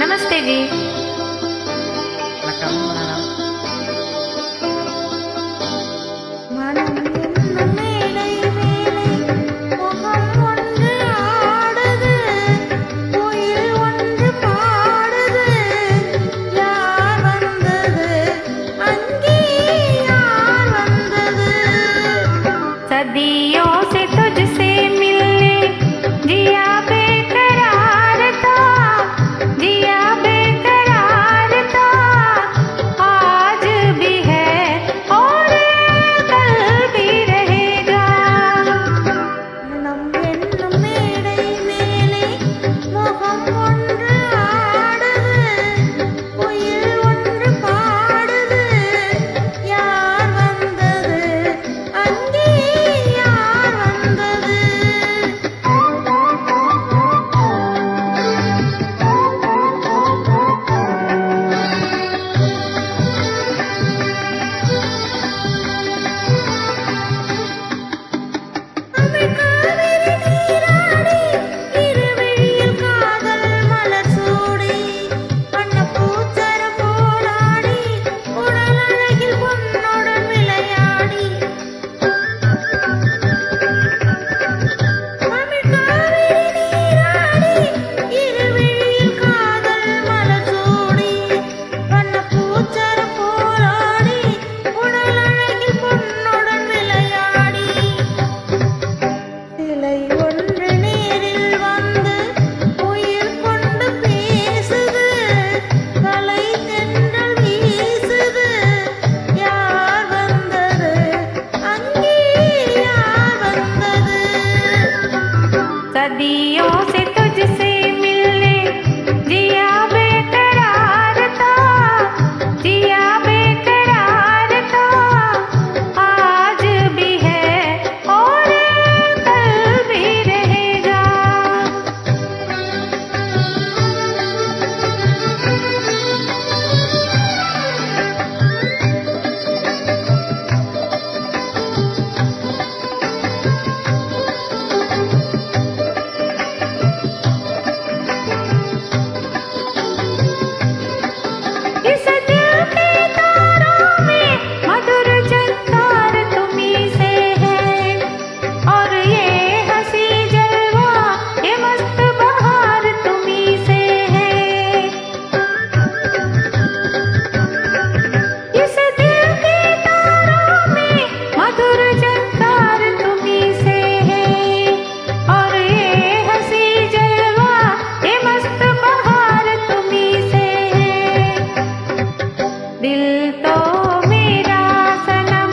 नमस्ते जी। வணக்கம். மனம் என்னும் மேடை மேலே முகம் ஒன்று ஆடுது, குயில் ஒன்று பாடுது, யார் வந்தது அங்கே யார் வந்தது? सदियों से तुझसे मिलने जिया बेकरार था, जिया बेकरार था, आज भी है और कल भी रहेगा। மனம் என்னும் மேடை மேலே முகம் ஒன்று ஆடுது, குயில் ஒன்று பாடுது, யார் வந்தது அங்கே யார் வந்தது? தமிழ் காவிரி நீராடி, இருவிழியில் காதல் மலர் சூடி, வண்ணப் பூச்சரம் போலாடி, உடல் அழகில் பொன்னுடன் விளையாடி. தமிழ் காவிரி நீராடி, இருவிழியில் காதல் மலர் சூடி, வண்ணப் பூச்சரம் போலாடி, உடல் அழகில் பொன்னுடன் விளையாடி. சிலை ஒன்று நேரில் வந்து உயிர் கொண்டு பேசுது, கலை தென்றல் வீசுது, யார் வந்தது அங்கே யார் வந்தது? सदियों से तुझसे मिलने जिया बेकरार था, जिया बेकरार था, आज भी है और कल भी रहेगा। इस दिल के तारों में मधुर झंकार तुम्हीं से है, और ये हंसी जलवा ये मस्त बहार तुम्हीं से है। इस दिल के तारों में मधुर झंकार तुम्हीं से है, और ये हंसी जलवा ये मस्त बहार तुम्हीं से है। दिल तो मेरा सनम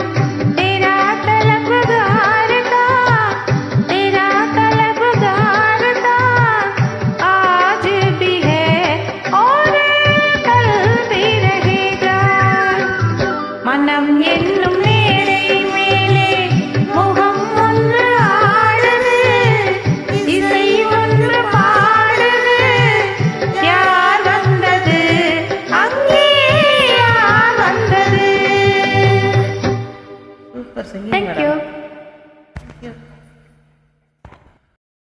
तेरा तलबगार था, तेरा तलबगार था, आज भी है और कल भी रहेगा। மனம் என்னும்